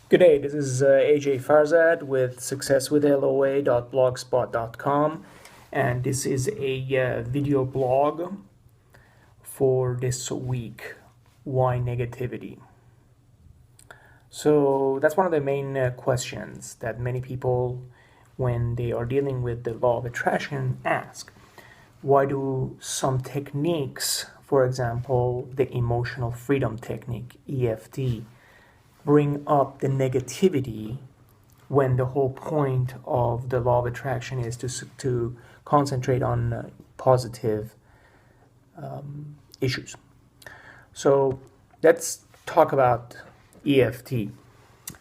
Good day, this is AJ FARZAD with successwithloa.blogspot.com, and this is a video blog for this week, Why Negativity? So that's one of the main questions that many people, when they are dealing with the law of attraction, ask. Why do some techniques, for example, the emotional freedom technique, EFT, bring up the negativity when the whole point of the law of attraction is to concentrate on positive issues? So let's talk about EFT.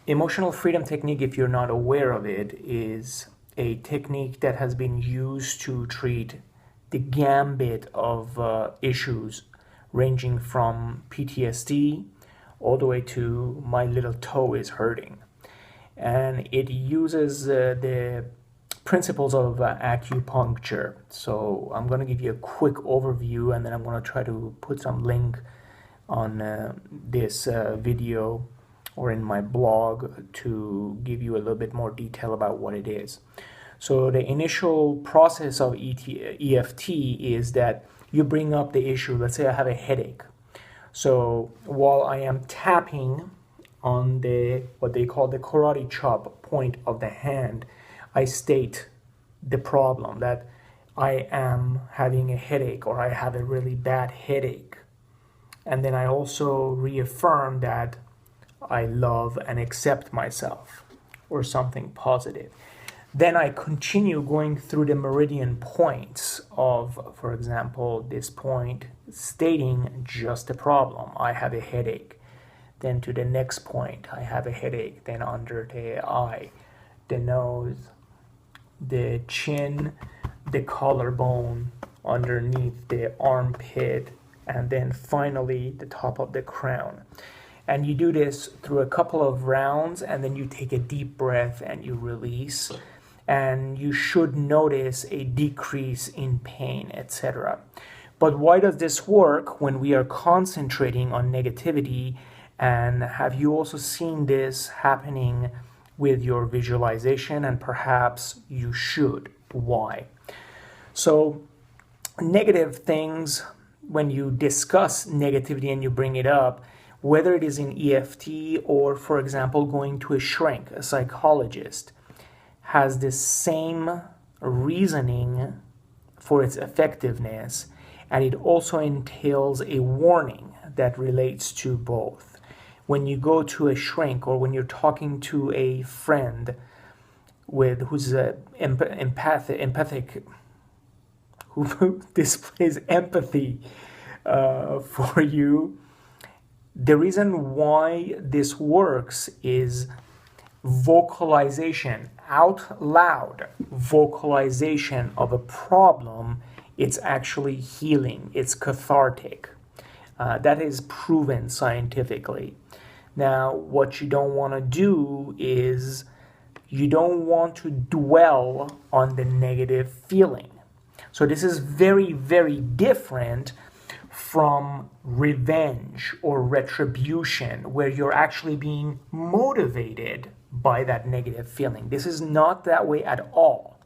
Emotional freedom technique, if you're not aware of it, is a technique that has been used to treat the gambit of issues ranging from PTSD all the way to my little toe is hurting. And it uses the principles of acupuncture. So I'm going to give you a quick overview, and then I'm going to try to put some link on this video or in my blog to give you a little bit more detail about what it is. So the initial process of EFT is that you bring up the issue. Let's say I have a headache. So while I am tapping on the what they call the karate chop point of the hand, I state the problem that I am having a headache, or I have a really bad headache. And then I also reaffirm that I love and accept myself, or something positive. Then I continue going through the meridian points of, for example, this point stating just the problem. I have a headache. Then to the next point, I have a headache. Then under the eye, the nose, the chin, the collarbone, underneath the armpit, and then finally the top of the crown. And you do this through a couple of rounds, and then you take a deep breath and you release. And you should notice a decrease in pain, etc. But why does this work when we are concentrating on negativity? And have you also seen this happening with your visualization? And perhaps you should. Why? So negative things, when you discuss negativity and you bring it up, whether it is in EFT or, for example, going to a shrink, a psychologist, has the same reasoning for its effectiveness, and it also entails a warning that relates to both. When you go to a shrink, or when you're talking to a friend who's empathic, who displays empathy for you, the reason why this works is vocalization, out loud vocalization of a problem. It's actually healing, it's cathartic. That is proven scientifically. Now, what you don't want to do is you don't want to dwell on the negative feeling. So this is very, very different from revenge or retribution, where you're actually being motivated by that negative feeling. This is not that way at all.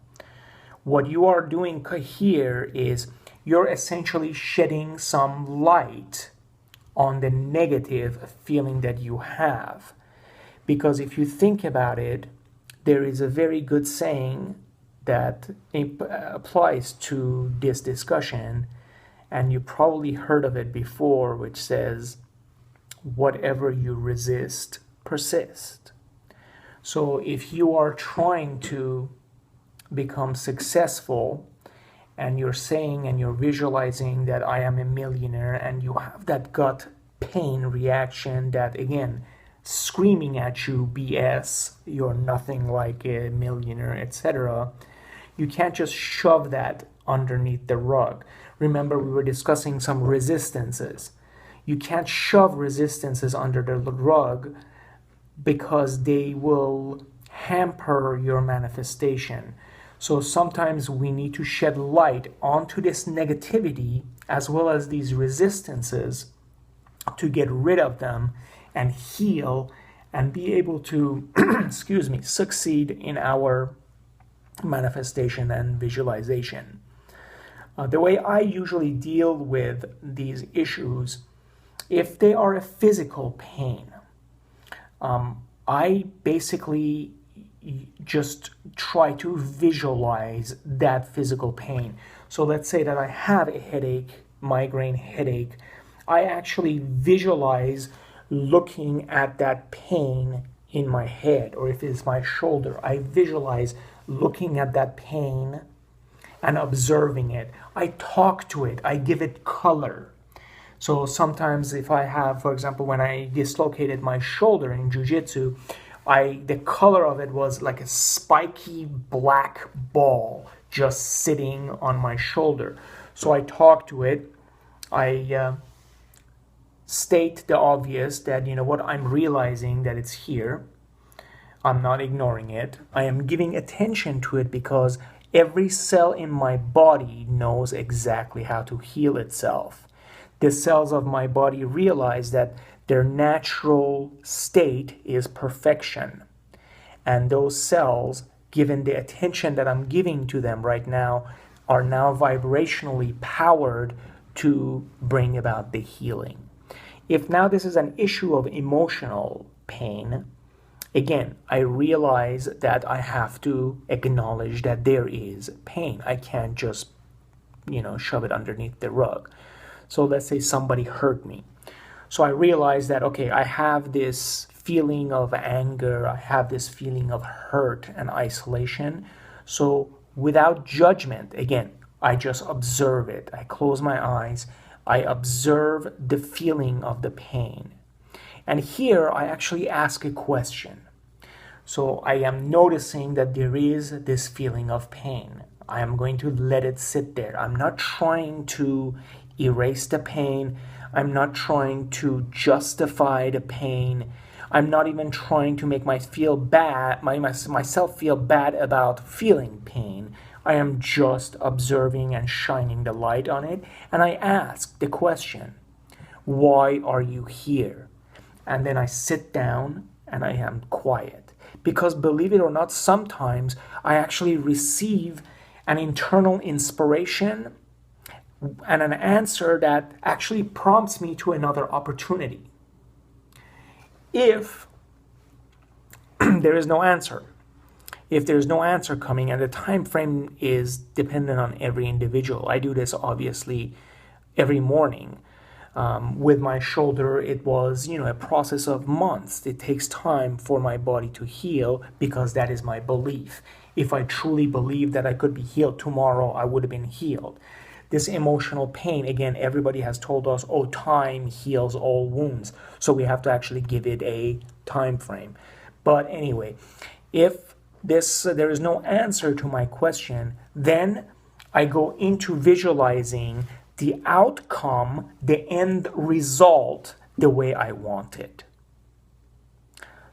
What you are doing here is you're essentially shedding some light on the negative feeling that you have. Because if you think about it, there is a very good saying that applies to this discussion, and you probably heard of it before, which says, whatever you resist, persist. So if you are trying to become successful, and you're saying and you're visualizing that I am a millionaire, and you have that gut pain reaction that, again, screaming at you, BS, you're nothing like a millionaire, etc., you can't just shove that underneath the rug. Remember, we were discussing some resistances. You can't shove resistances under the rug, because they will hamper your manifestation. So sometimes we need to shed light onto this negativity as well as these resistances to get rid of them and heal and be able to, excuse me, succeed in our manifestation and visualization. The way I usually deal with these issues, if they are a physical pain, I basically just try to visualize that physical pain. So let's say that I have a headache, migraine headache. I actually visualize looking at that pain in my head, or if it's my shoulder, I visualize looking at that pain and observing it. I talk to it, I give it color. So sometimes if I have, for example, when I dislocated my shoulder in jiu-jitsu, the color of it was like a spiky black ball just sitting on my shoulder. So I talk to it, I state the obvious that, you know what, I'm realizing that it's here. I'm not ignoring it. I am giving attention to it because every cell in my body knows exactly how to heal itself. The cells of my body realize that their natural state is perfection. And those cells, given the attention that I'm giving to them right now, are now vibrationally powered to bring about the healing. If now this is an issue of emotional pain, again, I realize that I have to acknowledge that there is pain. I can't just, shove it underneath the rug. So let's say somebody hurt me. So I realize that, okay, I have this feeling of anger, I have this feeling of hurt and isolation. So without judgment, again, I just observe it. I close my eyes. I observe the feeling of the pain. And here I actually ask a question. So I am noticing that there is this feeling of pain. I am going to let it sit there. I'm not trying to erase the pain. I'm not trying to justify the pain. I'm not even trying to make myself feel bad about feeling pain. I am just observing and shining the light on it. And I ask the question, why are you here? And then I sit down and I am quiet. Because believe it or not, sometimes I actually receive an internal inspiration and an answer that actually prompts me to another opportunity. If there is no answer, if there's no answer coming, and the time frame is dependent on every individual. I do this obviously every morning. With my shoulder, it was, a process of months. It takes time for my body to heal because that is my belief. If I truly believed that I could be healed tomorrow, I would have been healed. This emotional pain, again, everybody has told us, oh, time heals all wounds. So we have to actually give it a time frame. But anyway, if there is no answer to my question, then I go into visualizing the outcome, the end result, the way I want it.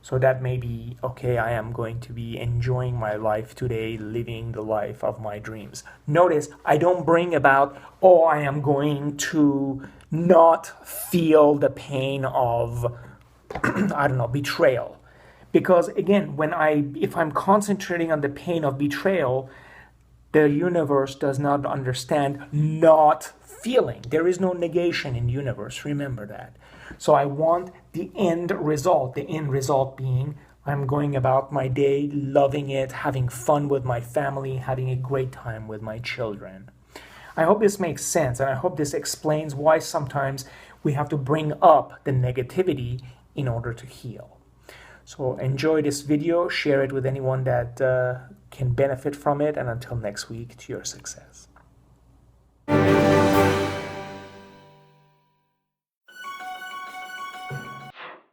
So that may be, okay, I am going to be enjoying my life today, living the life of my dreams. Notice, I don't bring about, oh, I am going to not feel the pain of, betrayal. Because again, if I'm concentrating on the pain of betrayal, the universe does not understand not feeling. There is no negation in the universe, remember that. So I want the end result being I'm going about my day, loving it, having fun with my family, having a great time with my children. I hope this makes sense, and I hope this explains why sometimes we have to bring up the negativity in order to heal. So enjoy this video, share it with anyone that can benefit from it, and until next week, to your success.